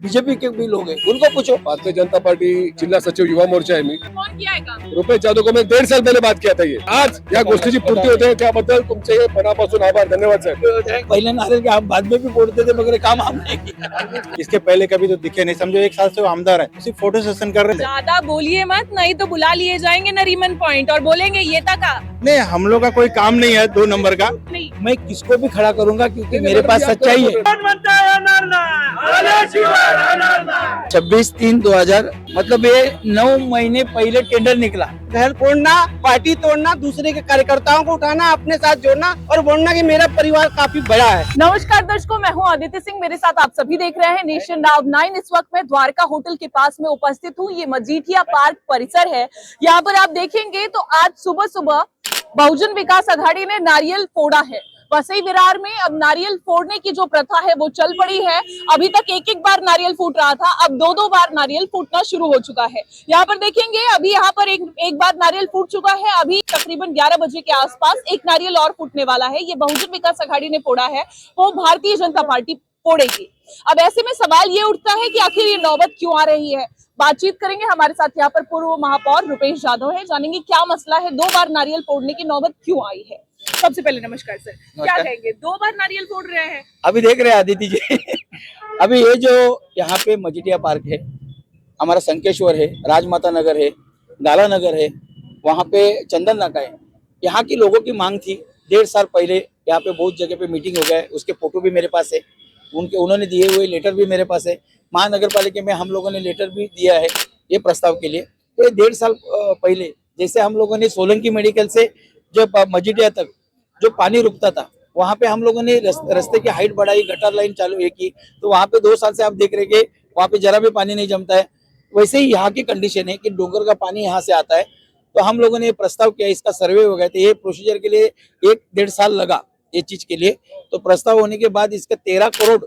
BJP के भी लोग हैं, उनको पूछो। भारतीय जनता पार्टी जिल्हा सचिव युवा मोर्चा आहे मी. कौन किया है काम? रुपेश जाधव को मैं 1.5 साल पहले बात किया था. ये आज या गोष्टीची पूर्ती होते त्याबद्दल तुमचे मनापासून आभार. धन्यवाद साहेब. पहले नारे के हम बाद में भी बोलते थे मगर काम हमने किया. इसके पहले कभी तो दिखे नहीं. समझो 1 साल से वो आमदार है, सिर्फ फोटो सेशन कर रहे थे. ज्यादा बोलिए मत, नहीं तो बुला लिए जाएंगे नरीमन पॉइंट और बोलेंगे ये तक नहीं, हम लोग का कोई काम नहीं है 2 नंबर का. नहीं। मैं किसको भी खड़ा करूंगा क्योंकि मेरे पास सच्चाई है. 26/3/2000 मतलब ये 9 महीने पहले टेंडर निकला. घर फोड़ना, पार्टी तोड़ना, दूसरे के कार्यकर्ताओं को उठाना, अपने साथ जोड़ना और बोलना कि मेरा परिवार काफी बड़ा है. नमस्कार दर्शकों, मैं हूं आदित्य सिंह, मेरे साथ आप सभी देख रहे हैं नेशन नाउ 9. इस वक्त मैं द्वारका होटल के पास में उपस्थित हूं. ये मजीठिया पार्क परिसर है. यहाँ पर आप देखेंगे तो आज सुबह सुबह बहुजन विकास आघाड़ी ने नारियल फोड़ा है. वसई विरार में अब नारियल फोड़ने की जो प्रथा है वो चल पड़ी है. अभी तक एक बार नारियल फूट रहा था, अब 2 बार नारियल फूटना शुरू हो चुका है. यहाँ पर देखेंगे अभी यहाँ पर एक बार नारियल फूट चुका है. अभी तकरीबन 11 बजे के आसपास एक नारियल और फूटने वाला है. ये बहुजन विकास आघाड़ी ने फोड़ा है, वो भारतीय जनता पार्टी फोड़ेगी. अब ऐसे में सवाल ये उठता है कि आखिर ये नौबत क्यों आ रही है. बातचीत करेंगे. हमारे साथ यहाँ पर पूर्व महापौर रुपेश जाधव है, जानेंगे क्या मसला है, 2 बार नारियल फोड़ने की नौबत क्यों आई है. सबसे पहले नमस्कार सर, क्या कहेंगे, 2 बार नारियल फोड़ रहे हैं? अभी देख रहे हैं आदित्य जी. अभी ये जो यहाँ पे मजीठिया पार्क है, हमारा संकेश्वर है, राजमाता नगर है, गाला नगर है, वहाँ पे चंदन नाका है. यहाँ की लोगों की मांग थी. 1.5 साल पहले यहाँ पे बहुत जगह पे मीटिंग हो गया है, उसके फोटो भी मेरे पास है, उन्होंने दिए हुए लेटर भी मेरे पास है. महानगर पालिका में हम लोगों ने लेटर भी दिया है ये प्रस्ताव के लिए. तो ये 1.5 साल पहले जैसे हम लोगों ने सोलंकी मेडिकल से जो मजीठिया तक जो पानी रुकता था, वहाँ पे हम लोगों ने रास्ते की हाइट बढ़ाई, गटर लाइन चालू की. तो वहाँ पे 2 साल से आप देख रहे कि वहाँ पे जरा भी पानी नहीं जमता है. वैसे ही यहाँ की कंडीशन है कि डोंगर का पानी यहाँ से आता है. तो हम लोगों ने प्रस्ताव किया, इसका सर्वे हो गया. तो ये प्रोसीजर के लिए 1-1.5 साल लगा ये चीज के लिए. तो प्रस्ताव होने के बाद इसका 13 करोड़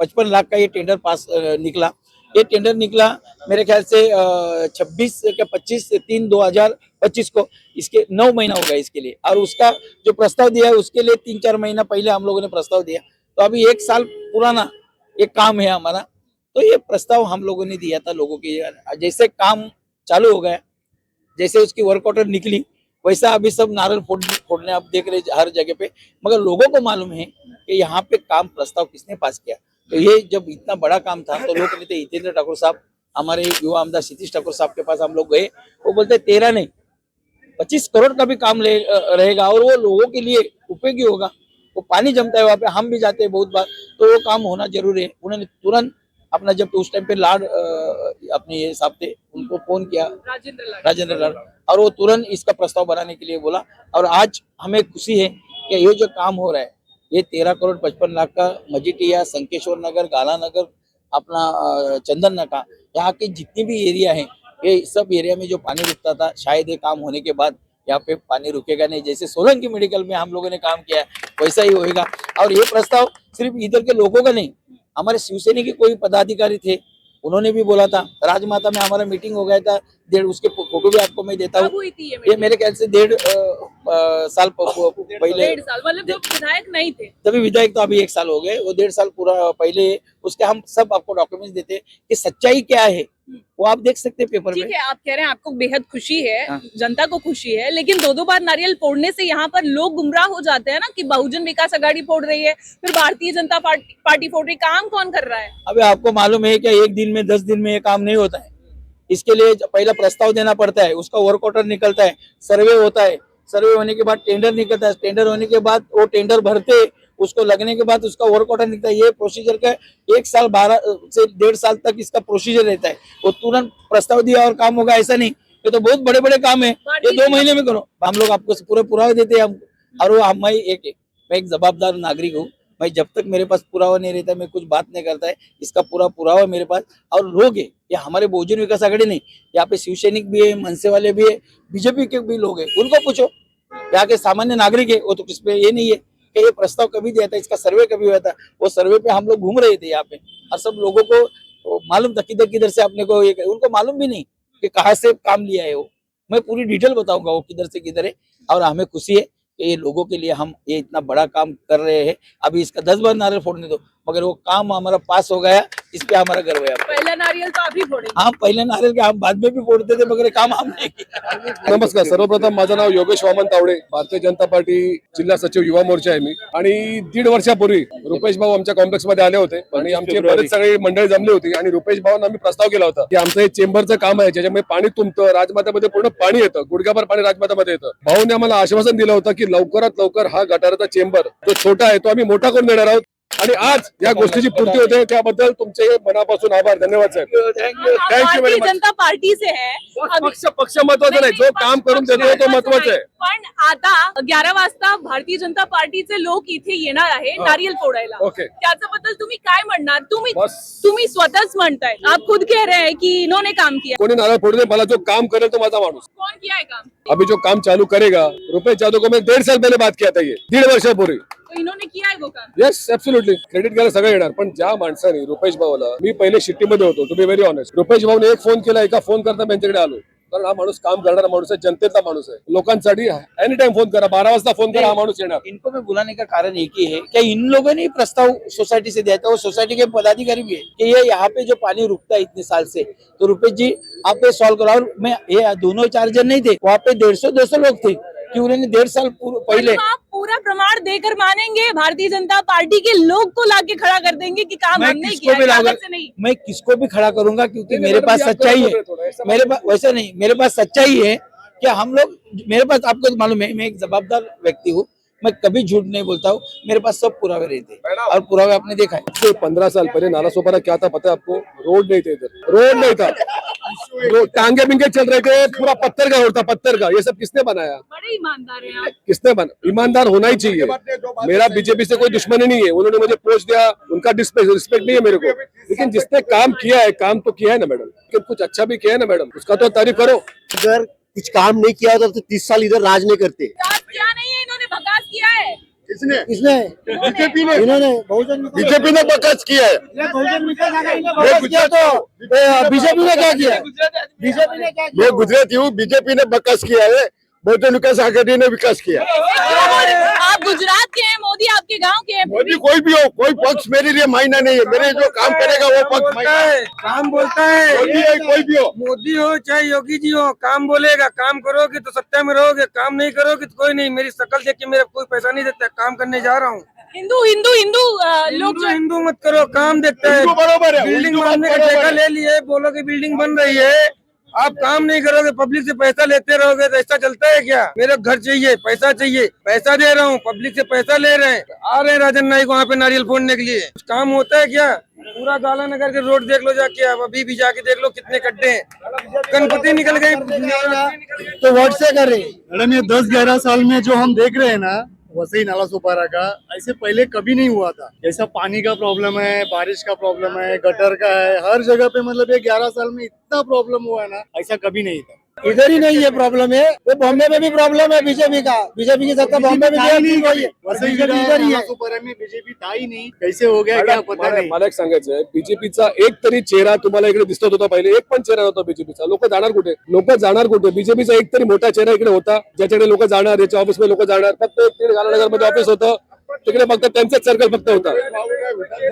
55 लाख का ये टेंडर पास निकला. ये टेंडर निकला मेरे ख्याल से 25/3/2025 को. इसके 9 महीना हो गया इसके लिए. और उसका जो प्रस्ताव दिया है उसके लिए 3-4 महीना पहले हम लोगों ने प्रस्ताव दिया. तो अभी 1 साल पुराना एक काम है हमारा. तो ये प्रस्ताव हम लोगों ने दिया था लोगों के. जैसे काम चालू हो गया, जैसे उसकी वर्क ऑर्डर निकली, वैसा अभी सब नारियल फोड़ने आप देख रहे हर जगह पे. मगर लोगों को मालूम है कि यहाँ पे काम प्रस्ताव किसने पास किया. तो ये जब इतना बड़ा काम था तो लोग कहते हितेंद्र ठाकुर साहब, हमारे युवा आमदार सतीश ठाकुर साहब के पास हम लोग गए. वो बोलते 13 नहीं 25 करोड़ का भी काम रहेगा और वो लोगों के लिए उपयोगी होगा. वो पानी जमता है वहाँ पे, हम भी जाते हैं बहुत बार, तो वो काम होना जरूरी है. उन्होंने तुरंत अपना, जब उस टाइम पे लाड अपने ये साहब थे, उनको फोन किया, राजेंद्र लाड, और वो तुरंत इसका प्रस्ताव बनाने के लिए बोला. और आज हमें खुशी है कि ये जो काम हो रहा है, ये 13 करोड़ 55 लाख का मजीठिया, संकेश्वर नगर, गाला नगर, अपना चंदन नाका, यहाँ के जितनी भी एरिया है, ये सब एरिया में जो पानी रुकता था, शायद ये काम होने के बाद यहाँ पे पानी रुकेगा नहीं. जैसे सोलंकी मेडिकल में हम लोगों ने काम किया वैसा ही होएगा. और ये प्रस्ताव सिर्फ इधर के लोगों का नहीं, हमारे शिवसेना के कोई पदाधिकारी थे, उन्होंने भी बोला था. राजमाता में हमारा मीटिंग हो गया था, उसके फोटो भी आपको मैं देता हूँ. ये मेरे ख्याल से 1.5 साल पहले. 1.5 साल मतलब जब विधायक नहीं थे, तभी विधायक, तो अभी 1 साल हो गए. वो 1.5 साल पूरा पहले उसके हम सब आपको डॉक्यूमेंट्स देते हैं कि सच्चाई क्या है, वो आप देख सकते हैं पेपर में. ठीक है, आप कह रहे हैं आपको बेहद खुशी है. हाँ. जनता को खुशी है, लेकिन 2 बार नारियल फोड़ने से यहाँ पर लोग गुमराह हो जाते हैं ना कि बहुजन विकास आघाड़ी फोड़ रही है, फिर भारतीय जनता पार्टी फोड़ रही. काम कौन कर रहा है? अभी आपको मालूम है कि 1 दिन में 10 दिन में ये काम नहीं होता है. इसके लिए पहला प्रस्ताव देना पड़ता है, उसका वर्क ऑर्डर निकलता है, सर्वे होता है, सर्वे होने के बाद टेंडर निकलता है, टेंडर होने के बाद वो टेंडर भरते, उसको लगने के बाद उसका वर्क ऑर्डर निकलता है. ये प्रोसीजर का 1 साल 12 से 1.5 साल तक इसका प्रोसीजर रहता है. वो तुरंत प्रस्ताव दिया और काम होगा ऐसा नहीं. ये तो बहुत बड़े बड़े काम है, ये 2 महीने में करो. हम लोग आपको पूरे पुरावे देते हैं हम. और वो मैं एक जवाबदार नागरिक हूँ. मैं जब तक मेरे पास पुरावा नहीं रहता मैं कुछ बात नहीं करता है. इसका पूरा पुरावा मेरे पास. और लोग है, ये हमारे बहुजन विकास आघाड़ी नहीं, यहाँ पे शिवसैनिक भी है, मनसे वाले भी है, बीजेपी के भी लोग है. उनको पूछो, यहाँ के सामान्य नागरिक है, वो तो किस पे ये नहीं है कि ये प्रस्ताव कभी दिया था, इसका सर्वे कभी हुआ था. वो सर्वे पे हम लोग घूम रहे थे यहाँ पे, और सब लोगों को मालूम था किधर किधर से अपने को. उनको मालूम भी नहीं कि कहाँ से काम लिया है. वो मैं पूरी डिटेल बताऊंगा वो किधर से किधर है. और हमें खुशी है कि ये लोगों के लिए हम ये इतना बड़ा काम कर रहे हैं. अभी इसका 10 बार नारियल फोड़ने दो, मगर वो काम हमारा पास हो गया, इस पे हमारा गर्व है। पहला नारियल तो आप ही फोड़ेंगे। हाँ, पहले नारियल के हम बाद में भी फोड़ते थे, मगर काम हम नहीं किया। नमस्कार, सर्वप्रथम माझं नाव योगेश वामन तावडे, भारतीय जनता पार्टी जिल्हा सचिव युवा मोर्चा आहे मी। आणि 1.5 वर्षापूर्वी रुपेश भाऊ आमच्या कॉम्प्लेक्स मध्ये आले होते आणि आमची बरेच सगळी मंडळी जमली होती आणि रुपेश भाऊंना आम्ही प्रस्ताव केला होता की आमचं हे चेंबरचं काम आहे ज्याच्यामुळे पाणी तुंबतं, राजमातामध्ये पूर्ण पाणी येतं, गुडघ्याभर पाणी राजमातामध्ये येतं। भाऊने आम्हाला आश्वासन दिलं होतं की लवकरात लवकर हा गटाराचा चेंबर जो छोटा आहे तो आम्ही मोठा करून देणार आहोत आणि आज या गोष्टीची पूर्ती होते, त्याबद्दल तुमचे मनापासून आभार, धन्यवाद साहेब। थँक्यू। आप Thank you very भारतीय much. जनता पार्टी से है। पक्ष महत्वाचा नाही, जो काम करून देतो तो महत्वाचा आहे। पण आता 11 वाजता भारतीय जनता पार्टीचे लोक इथे येणार आहे नारियल फोडायला। ओके। त्याच्याबद्दल तुम्ही काय म्हणणार? बस. तुम्ही स्वतःच म्हणताय, आप खुद कह रहे हैं कि इन्होंने काम किया। कोणी नारळ फोडू दे, मला जो काम करेल तो माझा माणूस। कौन किया है काम? अभी जो काम चालू करेगा, रुपेश यादव को मैं 1.5 साल पहले बात किया था, ये 1.5 वर्षापूर्वी। तो इन्होंने किया है वो काम। येस, ऍब्सोल्युटली क्रेडिट घ्यायला सगळे येणार, पण ज्या माणसाने रुपेश भाऊला, मी पहिले शिट्टीमध्ये होतो to be very honest, Rupesh भाऊने एक फोन केला, एका फोन करता त्यांच्याकडे आलो, कारण हा माणूस काम करणारा माणूस आहे, जनतेचा माणूस आहे, लोकांसाठी एनी टाइम फोन करा, 12 वाजता फोन करा, हा माणूस येणार। इनको मैं बुलाने का कारण एक ही है कि इन लोगों ने ही प्रस्ताव सोसाइटी से दिया था, वो सोसाइटी के पदाधिकारी भी है कि ये यहाँ पे जो पानी रुकता है इतने साल से, तो रुपेश जी आप ये सॉल्व कराओ। मैं ये दोनों 4 जन नहीं थे, वहाँ पे 150-200 लोग थे कि उन्होंने 1.5 साल पहले। तो आप पूरा प्रमाण देकर मानेंगे, भारतीय जनता पार्टी के लोग को लाके खड़ा कर देंगे कि काम मैं हमने किसको किया भी है, लाऊंगा, कागज से नहीं। मैं किसको भी खड़ा करूंगा, क्योंकि नहीं, मेरे नहीं, पास अभी आप सच्चाई गलत है। बोल रहे हो थोड़ा, ऐसा मेरे पास वैसा नहीं, मेरे पास सच्चाई है कि हम लोग, मेरे पास आपको मालूम है मैं एक जवाबदार व्यक्ति हूँ, मैं कभी झूठ नहीं बोलता हूँ, मेरे पास सब पुरावे रहते हैं और पुरावे आपने देखा है। से 15 साल पहले नाला सोपारा क्या था पता है आपको? रोड नहीं थे इधर, रोड नहीं था, टांगे बिंगे चल रहे थे, पूरा पत्थर का रोड था, पत्थर का। ये सब किसने बनाया? बड़े ईमानदार हैं आप। किसने बना? ईमानदार होना ही चाहिए। मेरा बीजेपी से कोई दुश्मनी नहीं है, उन्होंने मुझे पोस्ट दिया, उनका रिस्पेक्ट नहीं है मेरे को, लेकिन जिसने काम किया है, काम तो किया है ना मैडम, लेकिन कुछ अच्छा भी किया है ना मैडम, उसका तो तारीफ करो। अगर कुछ काम नहीं किया होता तो 30 साल इधर राज नहीं करते। विकास किया नहीं है, इन्होंने भकास किया है। किसने? बीजेपी ने, इन्होंने बीजेपी ने बकस किया है। बीजेपी ने क्या किया? बीजेपी ने क्या किया? मैं गुजराती हूँ, बीजेपी ने बकस किया है, बहुजन विकास आघाड़ी ने विकास किया। आप गुजरात के हैं, मोदी आपके गांव के हैं। मोदी कोई भी हो, कोई पक्ष मेरे लिए मायना नहीं है, मेरे जो काम करेगा वो पक्ष मायना है। काम बोलता है, मोदी है, कोई भी हो। मोदी हो चाहे योगी जी हो, काम बोलेगा। काम करोगे तो सत्ता में रहोगे, काम नहीं करोगे तो कोई नहीं। मेरी शक्ल देख के मेरा कोई पैसा नहीं देता, काम करने जा रहा हूँ। हिंदू हिंदू हिंदू लोग जो हिंदू मत करो, काम देखता है। हिंदू बराबर है, बिल्डिंग हिंदू बनने का बराबर ठेका है। ले लिए, बोलोगे बिल्डिंग बन रही है, आप काम नहीं करोगे, पब्लिक से पैसा लेते रहोगे तो ऐसा चलता है क्या? मेरे घर चाहिए, पैसा चाहिए, पैसा दे रहा हूँ, पब्लिक से पैसा ले रहे हैं, आ रहे हैं राजन नाईक वहाँ पे नारियल फोड़ने के लिए। कुछ काम होता है क्या? पूरा गाला नगर के रोड देख लो जाके, आप अभी भी जाके देख लो कितने गड्ढे हैं, गणपति निकल गए तो वोट से कर रहे हैं मैडम। ये 10-11 साल में जो हम देख रहे हैं ना, वैसे ही नाला सुपारा का ऐसे पहले कभी नहीं हुआ था। जैसा पानी का प्रॉब्लम है, बारिश का प्रॉब्लम है, गटर का है, हर जगह पे मतलब ये 11 साल में इतना प्रॉब्लम हुआ है ना, ऐसा कभी नहीं था। इधर ही नहीं ये प्रॉब्लम है, वो बॉम्बे में भी प्रॉब्लम है बीजेपी का। बीजेपी की सत्ता बॉम्बे में भी नहीं है, वैसे इधर ही है। सुपारा में बीजेपी था ही नहीं, कैसे हो गया क्या पता नहीं। मला एक सांगायचं आहे, बीजेपीचा एक तरी चेहरा तुम्हाला इकडे दिसत होता पहिले? एक पण चेहरा नव्हता बीजेपीचा। लोक जाणार कुठे? बीजेपीचा एक तरी मोठा चेहरा इकडे होता ज्याच्याकडे लोक जाणार, याच्या ऑफिस मध्ये लोक जाणार। फक्त एक 1.5 गालानगर मध्ये ऑफिस होतं, तिकडे फक्त त्यांचाच सर्कल फक्त होता,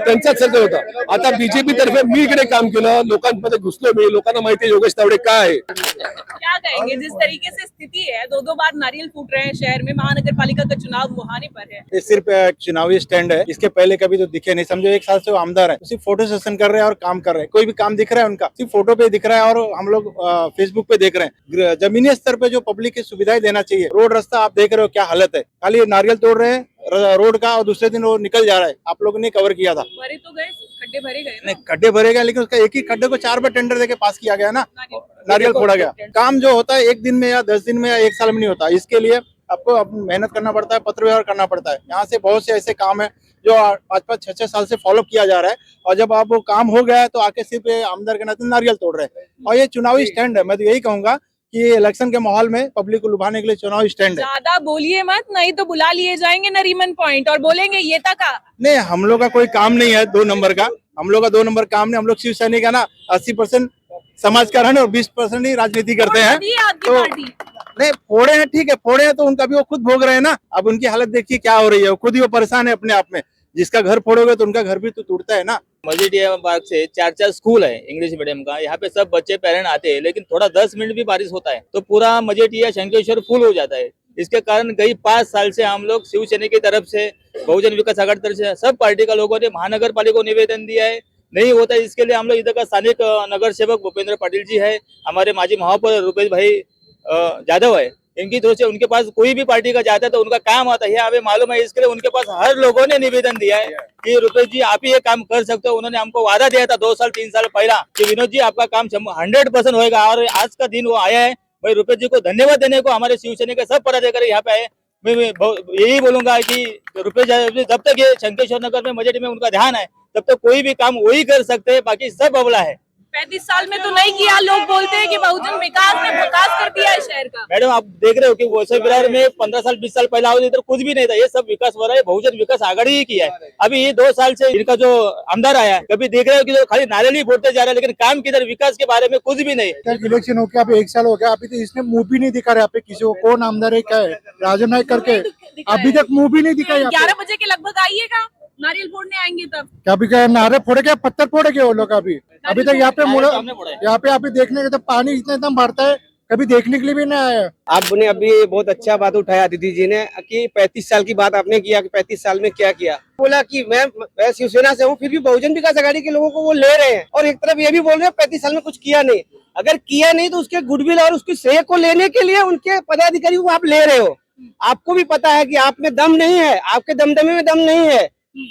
त्यांचाच सर्कल होता। आता बीजेपी तर्फे मी इकडे काम केलं, लोकांमध्ये घुसलो मी, लोकांना माहिती आहे योगेश तावडे काय आहे। क्या कहेंगे जिस तरीके से स्थिति है, 2-2 बार नारियल फूट रहे हैं शहर में, महानगर पालिका का चुनाव मुहाने पर है। ये सिर्फ एक चुनावी स्टैंड है, इसके पहले कभी तो दिखे नहीं। समझो 1 साल से वो आमदार है, सिर्फ फोटो सेशन कर रहे हैं और काम कर रहे हैं। कोई भी काम दिख रहा है उनका सिर्फ फोटो पे दिख रहा है, और हम लोग फेसबुक पे देख रहे हैं। जमीनी स्तर पे जो पब्लिक की सुविधाएं देना चाहिए, रोड रास्ता आप देख रहे हो क्या हालत है, खाली नारियल तोड़ रहे हैं रोड का, और दूसरे दिन वो निकल जा रहा है। आप लोगों ने कवर किया था, भरे तो गए, खड्डे भरे गए ना? नहीं खड्डे भरे गए, लेकिन उसका एक ही खड्डे को 4 बार टेंडर देके पास किया गया ना, नारियल फोड़ा गया। काम जो होता है 1 दिन में या 10 दिन में या 1 साल में नहीं होता, इसके लिए आपको मेहनत करना पड़ता है, पत्र व्यवहार करना पड़ता है। यहाँ से बहुत से ऐसे काम है जो 5-5, 6-6 साल से फॉलो किया जा रहा है, और जब आप वो काम हो गया है तो आके सिर्फ आमदार के नाते नारियल तोड़ रहे हैं। और ये चुनावी स्टैंड है, मैं तो यही कहूंगा कि इलेक्शन के माहौल में पब्लिक को लुभाने के लिए चुनावी स्टैंड है। ज्यादा बोलिए मत, नहीं तो बुला लिए जाएंगे नरीमन पॉइंट और बोलेंगे ये तक। नहीं, हम लोग का कोई काम नहीं है 2 नंबर का, हम लोग का 2 नंबर काम नहीं। हम लोग शिव सैनिक है ना, 80% समाजकारण और 20% ही राजनीति करते हैं। आपकी तो पार्टी नहीं फोड़े हैं, ठीक है, फोड़े हैं तो उनका भी वो खुद भोग रहे हैं ना। अब उनकी हालत देखिए क्या हो रही है, वो खुद ही वो परेशान है अपने आप में। जिसका घर फोड़ोगे तो उनका घर भी तो टूटता है ना। मजीठिया पार्क से 4 स्कूल है इंग्लिश मीडियम का। यहाँ पे सब बच्चे पेरेंट आते हैं, लेकिन थोड़ा 10 मिनट भी बारिश होता है तो पूरा मजीठिया शंकेश्वर फुल हो जाता है। इसके कारण कई 5 साल से हम लोग शिवसेना की तरफ से, बहुजन विकास आघाड़ी तरफ से, सब पार्टी का लोगों ने महानगर पालिका को निवेदन दिया है, नहीं होता है। इसके लिए हम लोग इधर का स्थानिक नगर सेवक भूपेंद्र पाटिल जी है, हमारे माजी महापौर रुपेश भाई यादव है, इनकी तरफ से उनके पास कोई भी पार्टी का जाता है तो उनका काम आता है, हमें मालूम है। इसके लिए उनके पास हर लोगों ने निवेदन दिया है कि रुपेश जी आप ही ये काम कर सकते हो। उन्होंने हमको वादा दिया था 2 साल 3 साल पहला कि विनोद जी आपका काम 100% होएगा, और आज का दिन वो आया है। भाई रुपेश जी को धन्यवाद देने को हमारे शिवसेना के सब पदाधिकारी यहाँ पे आए। मैं यही बोलूंगा कि रुपेश जी जब तक ये शंकेश्वर नगर में मजेठी में उनका ध्यान है तब तक कोई भी काम वही कर सकते हैं, बाकी सब अबला है। 35 साल में तो नहीं किया, लोग बोलते हैं कि बहुजन विकास ने विकास कर दिया है शहर का। मैडम आप देख रहे हो कि वैसे विरार में 15 साल 20 साल पहले आओ इधर कुछ भी नहीं था, ये सब विकास हो रहा है, बहुजन विकास आघाड़ी ही किया है। अभी ये 2 साल से इनका जो आमदार आया है, कभी देख रहे हो कि जो खाली नारे ही फोड़ते जा रहे हैं, लेकिन काम किधर, विकास के बारे में कुछ भी नहीं। इलेक्शन हो गया, अभी 1 साल हो गया, अभी तो इसने मुंह भी नहीं दिखा रहा पे किसी को, कौन आमदार है क्या है, राजन नायक करके अभी तक मुंह भी नहीं दिखा। 11 बजे के लगभग आइएगा, नारियल फोड़ने आएंगे तब। क्या अभी क्या नारे फोड़े क्या, पत्थर फोड़े क्या वो लोग अभी तक यहाँ पे अभी देखने के तो पानी इतना भरता है, कभी देखने के लिए भी नहीं आया। आपने अभी बहुत अच्छा बात उठाया दीदी जी ने कि 35 साल की बात आपने किया कि 35 साल में क्या किया। बोला कि मैं शिवसेना से हूँ, फिर भी बहुजन विकास आघाड़ी के लोगों को वो ले रहे हैं, और एक तरफ ये भी बोल रहे हैं 35 साल में कुछ किया नहीं। अगर किया नहीं तो उसके गुडविल और उसके श्रेय को लेने के लिए उनके पदाधिकारियों को आप ले रहे हो। आपको भी पता है कि आप में दम नहीं है, आपके दमदमे में दम नहीं है,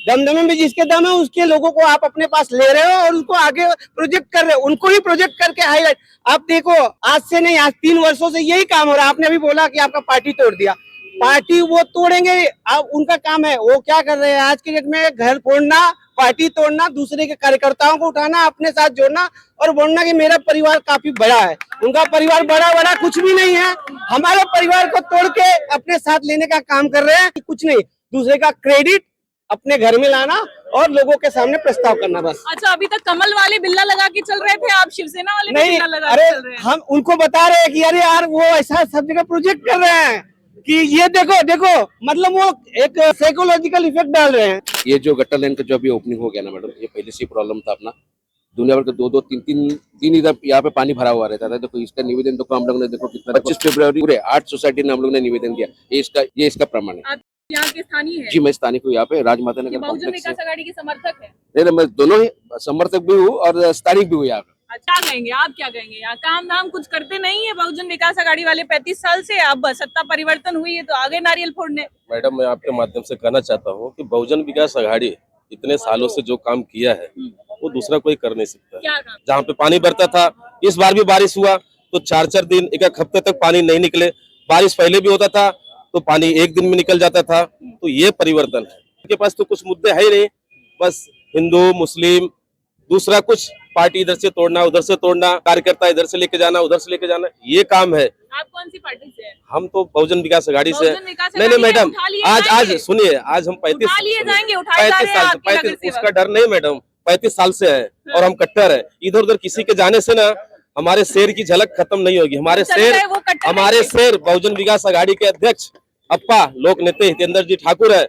दमदमे में जिसके दम है उसके लोगों को आप अपने पास ले रहे हो और उनको आगे प्रोजेक्ट कर रहे हो, उनको ही प्रोजेक्ट करके हाईलाइट। आप देखो आज से नहीं, आज 3 वर्षों से यही काम हो रहा है। आपने अभी बोला कि आपका पार्टी तोड़ दिया, पार्टी वो तोड़ेंगे, अब उनका काम है। वो क्या कर रहे हैं आज के डेट में, घर फोड़ना, पार्टी तोड़ना, दूसरे के कार्यकर्ताओं को उठाना, अपने साथ जोड़ना और बोलना कि मेरा परिवार काफी बड़ा है। उनका परिवार बड़ा कुछ भी नहीं है, हमारे परिवार को तोड़ के अपने साथ लेने का काम कर रहे हैं। कुछ नहीं, दूसरे का क्रेडिट अपने घर में लाना और लोगों के सामने प्रस्ताव करना, बस। अच्छा, अभी तक कमल वाले बिल्ला लगा के चल रहे थे, आप शिवसेना वाले नहीं, बिल्ला लगा अरे के चल रहे हैं। हम उनको बता रहे हैं कि अरे यार वो ऐसा सब जगह प्रोजेक्ट कर रहे हैं कि ये देखो मतलब वो एक साइकोलॉजिकल इफेक्ट डाल रहे हैं। ये जो गटर लाइन का जो अभी ओपनिंग हो गया ना मैडम, ये पहले से प्रॉब्लम था अपना। दुनिया भर के 2-2, 3-3 इधर यहाँ पे पानी भरा हुआ रहता था। देखो इसका निवेदन देखो हम लोग ने, देखो कितना 25 फरवरी पूरे 8 सोसाइटी ने हम लोग ने निवेदन दिया। ये इसका प्रमाण है। यहाँ के स्थानीय है जी, मैं स्थानिक हूँ यहाँ पे, राजमाता नगर बहुजन कॉम्प्लेक्स विकास आघाड़ी के समर्थक है। नहीं, मैं दोनों ही समर्थक भी हूँ और स्थानिक भी हूँ यहाँ पे। क्या कहेंगे आप, क्या कहेंगे? यहाँ काम धाम कुछ करते नहीं है बहुजन विकास आघाड़ी वाले 35 साल से। अब सत्ता परिवर्तन हुई है तो आगे नारियल फोड़ने। मैडम मैं आपके माध्यम से कहना चाहता हूँ कि बहुजन विकास आघाड़ी इतने सालों से जो काम किया है वो दूसरा कोई कर नहीं सकता। क्या काम? जहाँ पे पानी बरता था, इस बार भी बारिश हुआ तो 4-4 दिन, 1 हफ्ते तक पानी नहीं निकले। बारिश पहले भी होता था तो पानी 1 दिन में निकल जाता था। तो ये परिवर्तन है। उनके पास तो कुछ मुद्दे है ही नहीं, बस हिंदू मुस्लिम, दूसरा कुछ पार्टी इधर से तोड़ना उधर से तोड़ना, कार्यकर्ता इधर से लेके जाना उधर से लेके जाना, ये काम है। आप कौन सी पार्टी से हैं? हम तो बहुजन विकास आघाड़ी से। बहुजन विकास नहीं आघाड़ी मैडम, उठा लिए आज जाएंगे। सुनिए, आज हम 35 साल 35 उसका डर नहीं मैडम, 35 साल से है और हम कट्टर है। इधर उधर किसी के जाने से ना हमारे शेर की झलक खत्म नहीं होगी। हमारे शेर बहुजन विकास आघाड़ी के अध्यक्ष अप्पा लोक नेता हितेंद्र जी ठाकुर है।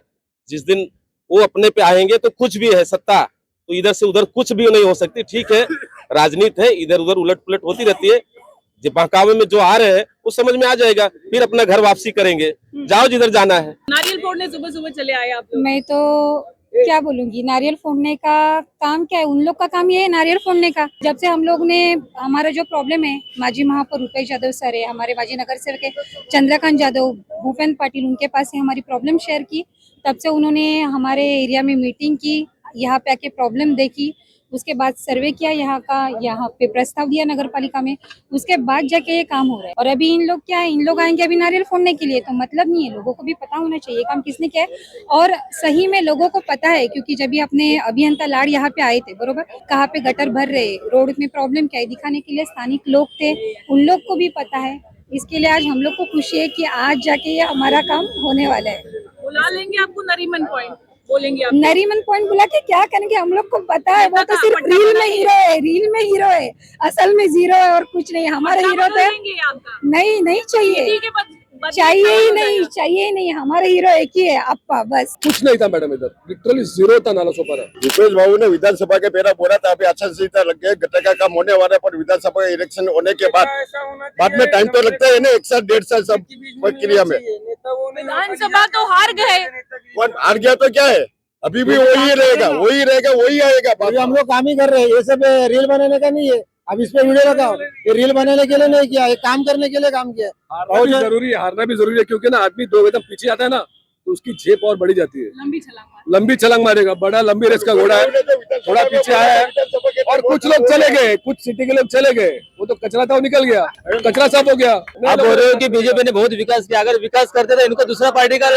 जिस दिन वो अपने पे आएंगे तो कुछ भी है सत्ता, तो इधर से उधर कुछ भी नहीं हो सकती। ठीक है, राजनीति है, इधर उधर उलट पुलट होती रहती है। जो बहकावे में जो आ रहे हैं वो समझ में आ जाएगा, फिर अपना घर वापसी करेंगे, जाओ जिधर जाना है। नारियल फोड़ने सुबह सुबह चले आए आप लोग। मैं तो क्या बोलूंगी, नारियल फोड़ने का काम क्या है, उन लोग का काम ये है नारियल फोड़ने का। जब से हम लोग ने, हमारा जो प्रॉब्लम है, माजी महापौर रुपेश यादव सर है, हमारे माजी नगर सेवक है चंद्रकांत यादव, भूपेंद्र पाटिल, उनके पास से हमारी प्रॉब्लम शेयर की। तब से उन्होंने हमारे एरिया में मीटिंग की, यहाँ पे आके प्रॉब्लम देखी, उसके बाद सर्वे किया यहाँ का, यहाँ पे प्रस्ताव दिया नगर पालिका में, उसके बाद जाके ये काम हो रहा है। और अभी इन लोग क्या है, इन लोग आएंगे अभी नारियल फोड़ने के लिए, तो मतलब नहीं है। लोगों को भी पता होना चाहिए काम किसने किया है, और सही में लोगों को पता है, क्योंकि जब भी अपने अभियंता लाड़ यहाँ पे आए थे, बरोबर, कहाँ पे गटर भर रहे, रोड में प्रॉब्लम क्या है दिखाने के लिए स्थानिक लोग थे, उन लोग को भी पता है। इसके लिए आज हम लोग को खुशी है कि आज जाके ये हमारा काम होने वाला है। बुला लेंगे आपको नरीमन पॉइंट, बोलेंगे आप? नरीमन पॉइंट बुला के क्या करेंगे, हम लोग को पता है। वो तो सिर्फ रील में हीरो है, रील में हीरो है, असल में जीरो है और कुछ नहीं। हमारा हीरो तो नहीं चाहिए। चाहिए ही नहीं, हमारा हीरो एक ही है, अप्पा, बस। कुछ नहीं था मैडम, इधर लिटरली जीरो था नाला सोपारा। रुपेश बाबू ने विधानसभा के पहला बोला था अभी अच्छा से लग गया, गटर का काम होने वाला है, पर विधानसभा इलेक्शन होने के बाद में टाइम तो लगता है ना, 1 साल 1.5 साल सब प्रक्रिया में। विधानसभा तो हार गए, कौन हार गया तो क्या है, अभी भी वही रहेगा, वही आएगा। हम लोग काम ही कर रहे हैं, ये सब रील बनाने का नहीं है। अब इस पे वीडियो लगाओ, ये रील बनाने के लिए नहीं किया, ये काम करने के लिए काम किया। हारना भी जरूरी है, क्योंकि ना आदमी 2 कदम पीछे आता है ना तो उसकी झेप और बढ़ी जाती है, लंबी छलांग मारेगा, बड़ा लंबी रेस का घोड़ा है, थोड़ा पीछे आया है। और कुछ लोग चले गए, कुछ सिटी के लोग चले गए, वो तो कचरा था वो निकल गया, कचरा साफ हो गया। आप बोल रहे हो कि बीजेपी ने बहुत विकास किया, अगर विकास करते तो इनको दूसरा पार्टी का,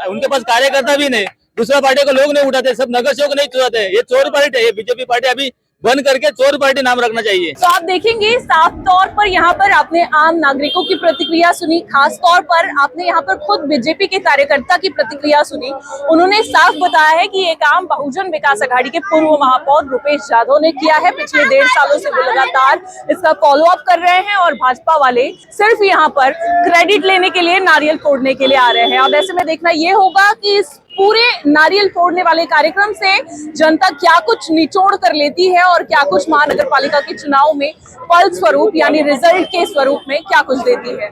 उनके पास कार्यकर्ता भी नहीं, दूसरा पार्टी को लोग नहीं उठाते, सब नगर सेवक नहीं चुराते। ये चोर पार्टी है, ये बीजेपी पार्टी अभी बंद करके चोर पार्टी नाम रखना चाहिए। तो आप देखेंगे साफ तौर पर यहाँ पर आपने आम नागरिकों की प्रतिक्रिया सुनी, खास तौर पर आपने यहाँ पर खुद बीजेपी के कार्यकर्ता की प्रतिक्रिया सुनी। उन्होंने साफ बताया है कि ये काम बहुजन विकास आघाड़ी के पूर्व महापौर रुपेश यादव ने किया है। पिछले 1.5 सालों से वो लगातार इसका फॉलो अप कर रहे हैं और भाजपा वाले सिर्फ यहाँ पर क्रेडिट लेने के लिए, नारियल फोड़ने के लिए आ रहे हैं। अब ऐसे में देखना ये होगा कि इस पूरे नारियल फोड़ने वाले कार्यक्रम से जनता क्या कुछ निचोड़ कर लेती है और क्या कुछ महानगर पालिका के चुनाव में फल स्वरूप यानी रिजल्ट के स्वरूप में क्या कुछ देती है।